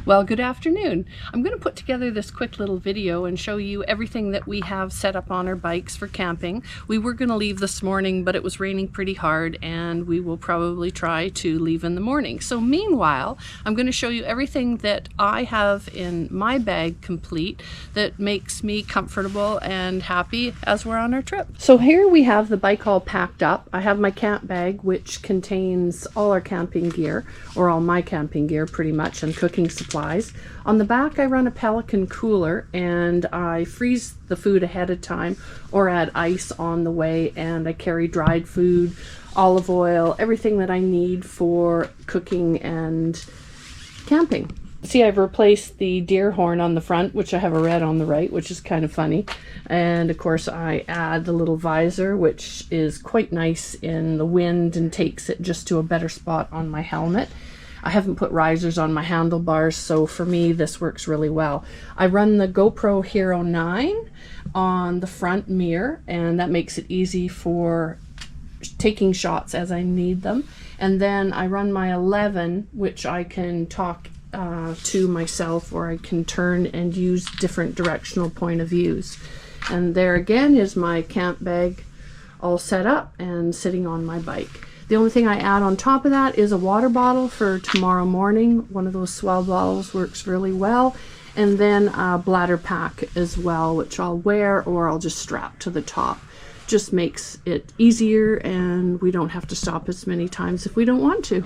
Well, good afternoon. I'm going to put together this quick little video and show you everything that we have set up on our bikes for camping. We were going to leave this morning, but it was raining pretty hard, and we will probably try to leave in the morning. So meanwhile, I'm going to show you everything that I have in my bag complete that makes me comfortable and happy as we're on our trip. So here we have the bike all packed up. I have my camp bag, which contains all our camping gear, or all my camping gear pretty much, and cooking supplies. On the back I run a Pelican cooler, and I freeze the food ahead of time or add ice on the way, and I carry dried food, olive oil, everything that I need for cooking and camping. See, I've replaced the deer horn on the front, which I have a red on the right, which is kind of funny. And of course I add the little visor, which is quite nice in the wind and takes it just to a better spot on my helmet. I haven't put risers on my handlebars, so for me this works really well. I run the GoPro Hero 9 on the front mirror, and that makes it easy for taking shots as I need them. And then I run my 11, which I can talk to myself, or I can turn and use different directional point of views. And there again is my camp bag all set up and sitting on my bike. The only thing I add on top of that is a water bottle for tomorrow morning. One of those swell bottles works really well. And then a bladder pack as well, which I'll wear or I'll just strap to the top. Just makes it easier, and we don't have to stop as many times if we don't want to.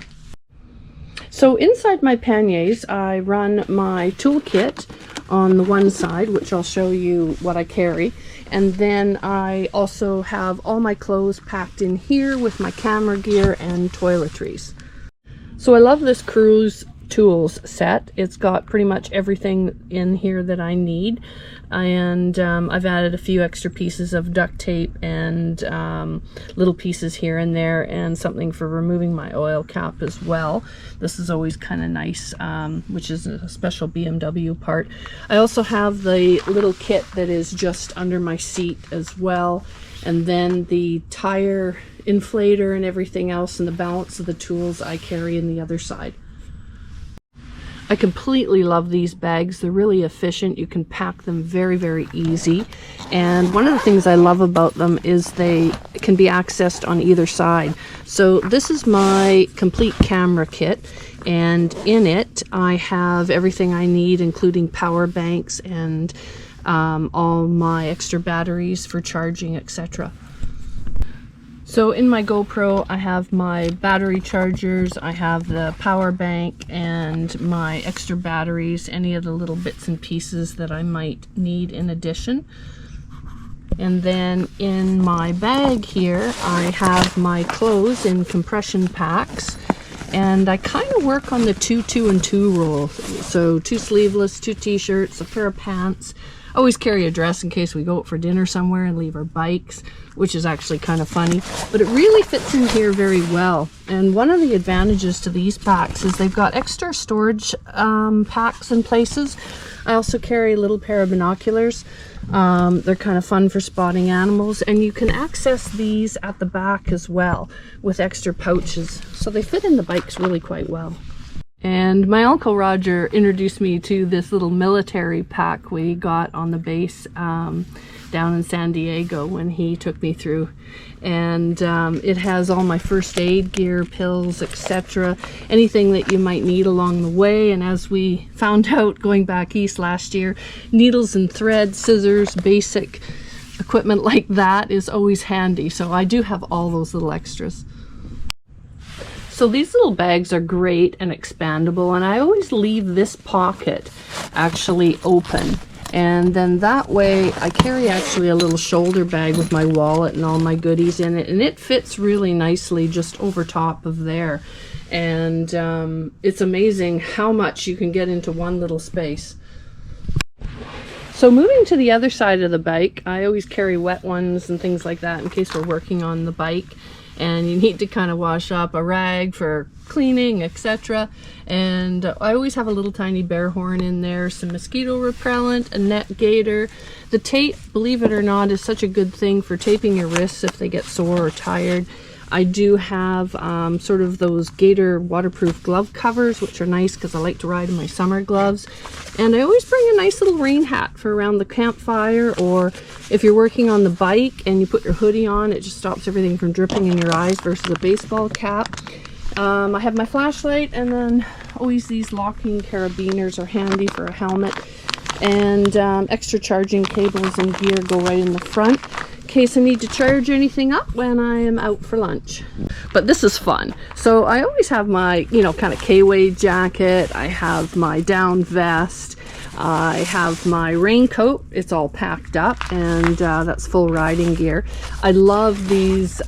So inside my panniers, I run my toolkit on the one side, which I'll show you what I carry. And then I also have all my clothes packed in here with my camera gear and toiletries. So I love this cruise tools set. It's got pretty much everything in here that I need, and I've added a few extra pieces of duct tape and little pieces here and there, and something for removing my oil cap as well. This is always kind of nice, which is a special BMW part. I also have the little kit that is just under my seat as well, and then the tire inflator and everything else, and the balance of the tools I carry in the other side. I completely love these bags. They're really efficient. You can pack them very, very easy. And one of the things I love about them is they can be accessed on either side. So this is my complete camera kit, and in it I have everything I need, including power banks and all my extra batteries for charging, etc. So in my GoPro, I have my battery chargers, I have the power bank and my extra batteries, any of the little bits and pieces that I might need in addition. And then in my bag here, I have my clothes in compression packs, and I kind of work on the 2-2-2 rule. So 2 sleeveless, 2 t-shirts, a pair of pants. I always carry a dress in case we go out for dinner somewhere and leave our bikes, which is actually kind of funny, but it really fits in here very well. And one of the advantages to these packs is they've got extra storage packs in places. I also carry a little pair of binoculars. They're kind of fun for spotting animals, and you can access these at the back as well with extra pouches, so they fit in the bikes really quite well. And my Uncle Roger introduced me to this little military pack we got on the base down in San Diego when he took me through. And it has all my first aid gear, pills, etc. Anything that you might need along the way. And as we found out going back east last year, needles and thread, scissors, basic equipment like that is always handy. So I do have all those little extras. So these little bags are great and expandable, and I always leave this pocket actually open, and then that way I carry actually a little shoulder bag with my wallet and all my goodies in it, and it fits really nicely just over top of there. And it's amazing how much you can get into one little space. So moving to the other side of the bike, I always carry wet ones and things like that in case we're working on the bike and you need to kind of wash up, a rag for cleaning, etc. And I always have a little tiny bear horn in there, some mosquito repellent, a net gaiter. The tape, believe it or not, is such a good thing for taping your wrists if they get sore or tired. I do have sort of those gator waterproof glove covers, which are nice because I like to ride in my summer gloves. And I always bring a nice little rain hat for around the campfire, or if you're working on the bike and you put your hoodie on, it just stops everything from dripping in your eyes versus a baseball cap. I have my flashlight, and then always these locking carabiners are handy for a helmet. And extra charging cables and gear go right in the front in case I need to charge anything up when I am out for lunch. But this is fun. So I always have my, you know, kind of K-Wade jacket. I have my down vest. I have my raincoat. It's all packed up, and that's full riding gear. I love these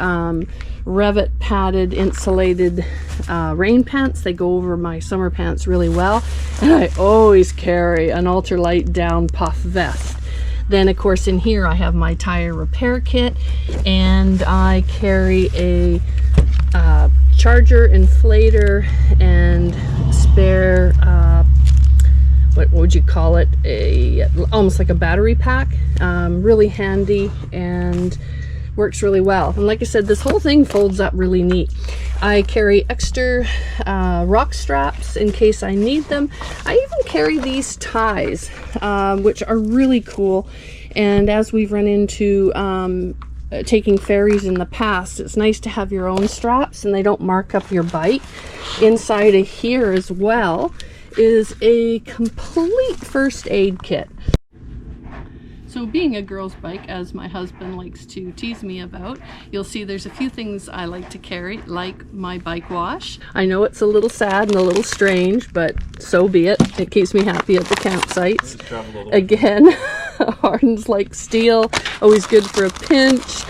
Revit padded insulated rain pants. They go over my summer pants really well. And I always carry an ultralight down puff vest. Then of course in here I have my tire repair kit, and I carry a charger, inflator, and spare what would you call it, almost like a battery pack. Really handy and works really well. And like I said, this whole thing folds up really neat. I carry extra rock straps in case I need them. I even carry these ties, which are really cool. And as we've run into taking ferries in the past, it's nice to have your own straps and they don't mark up your bike. Inside of here as well is a complete first aid kit. So being a girl's bike, as my husband likes to tease me about, you'll see there's a few things I like to carry, like my bike wash. I know it's a little sad and a little strange, but so be it. It keeps me happy at the campsites. Again, hardens like steel, always good for a pinch.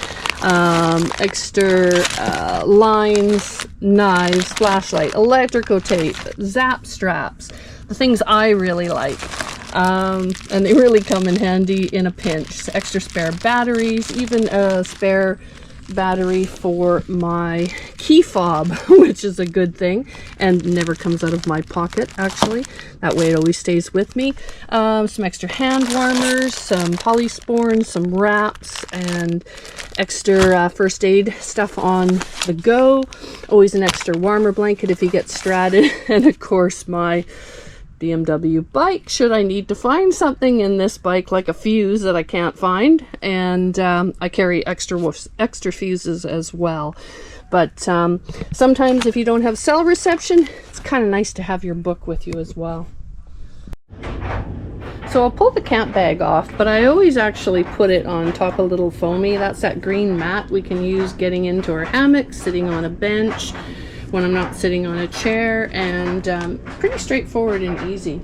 Extra lines, knives, flashlight, electrical tape, zap straps, the things I really like. And they really come in handy in a pinch. Extra spare batteries, even a spare battery for my key fob, which is a good thing and never comes out of my pocket, actually. That way it always stays with me. Some extra hand warmers, some polysporin, some wraps, and extra first aid stuff on the go. Always an extra warmer blanket if you get stranded. And of course my BMW bike, should I need to find something in this bike, like a fuse that I can't find. And I carry extra fuses as well. But sometimes if you don't have cell reception, it's kind of nice to have your book with you as well. So I'll pull the camp bag off, but I always actually put it on top of a little foamy. That's that green mat we can use getting into our hammock, sitting on a bench, when I'm not sitting on a chair, and pretty straightforward and easy.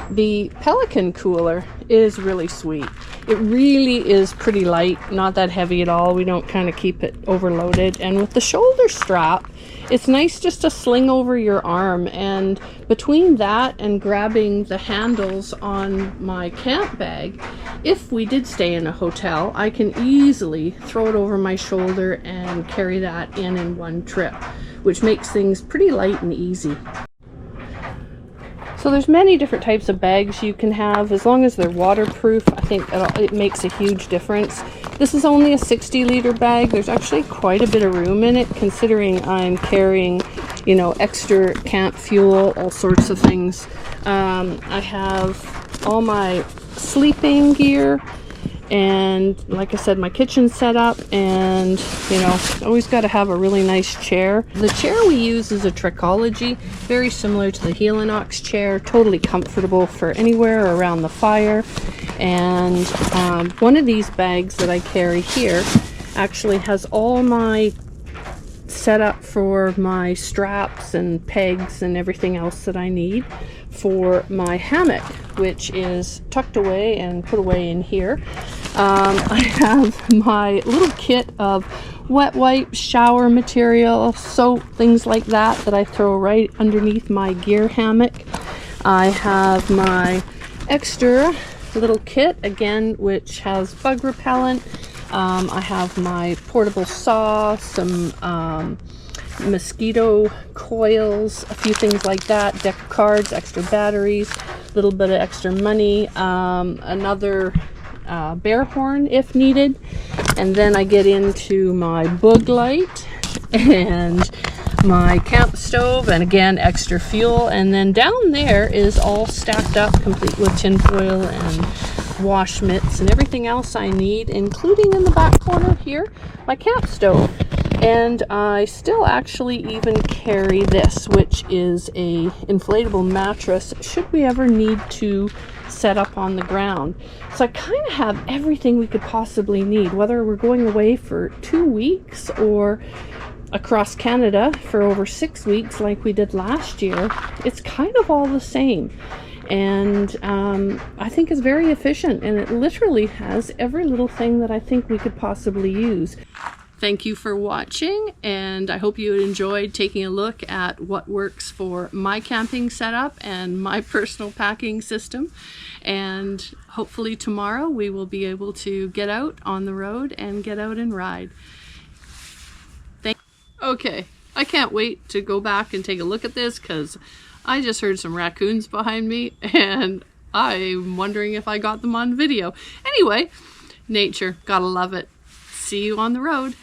The Pelican cooler is really sweet. It really is pretty light, not that heavy at all. We don't kind of keep it overloaded. And with the shoulder strap, it's nice just to sling over your arm, and between that and grabbing the handles on my camp bag, if we did stay in a hotel, I can easily throw it over my shoulder and carry that in one trip, which makes things pretty light and easy. So there's many different types of bags you can have. As long as they're waterproof, I think it makes a huge difference. This is only a 60-liter bag. There's actually quite a bit of room in it, considering I'm carrying, you know, extra camp fuel, all sorts of things. I have all my sleeping gear, and like I said, my kitchen set up, and you know, always got to have a really nice chair. The chair we use is a Trichology, very similar to the Helinox chair, totally comfortable for anywhere around the fire. And one of these bags that I carry here actually has all my setup for my straps and pegs and everything else that I need for my hammock, which is tucked away and put away in here. I have my little kit of wet wipes, shower material, soap, things like that that I throw right underneath my gear hammock. I have my extra little kit, again, which has bug repellent. I have my portable saw, some mosquito coils, a few things like that, deck of cards, extra batteries, a little bit of extra money, another bear horn if needed. And then I get into my bug light and my camp stove, and again extra fuel. And then down there is all stacked up complete with tin foil and wash mitts and everything else I need, including in the back corner here my camp stove. And I still actually even carry this, which is a inflatable mattress should we ever need to set up on the ground. So I kind of have everything we could possibly need, whether we're going away for 2 weeks or across Canada for over 6 weeks like we did last year. It's kind of all the same, and I think it's very efficient, and it literally has every little thing that I think we could possibly use. Thank you for watching, and I hope you enjoyed taking a look at what works for my camping setup and my personal packing system. And hopefully tomorrow we will be able to get out on the road and get out and ride. Okay, I can't wait to go back and take a look at this, because I just heard some raccoons behind me and I'm wondering if I got them on video. Anyway, nature, gotta love it. See you on the road.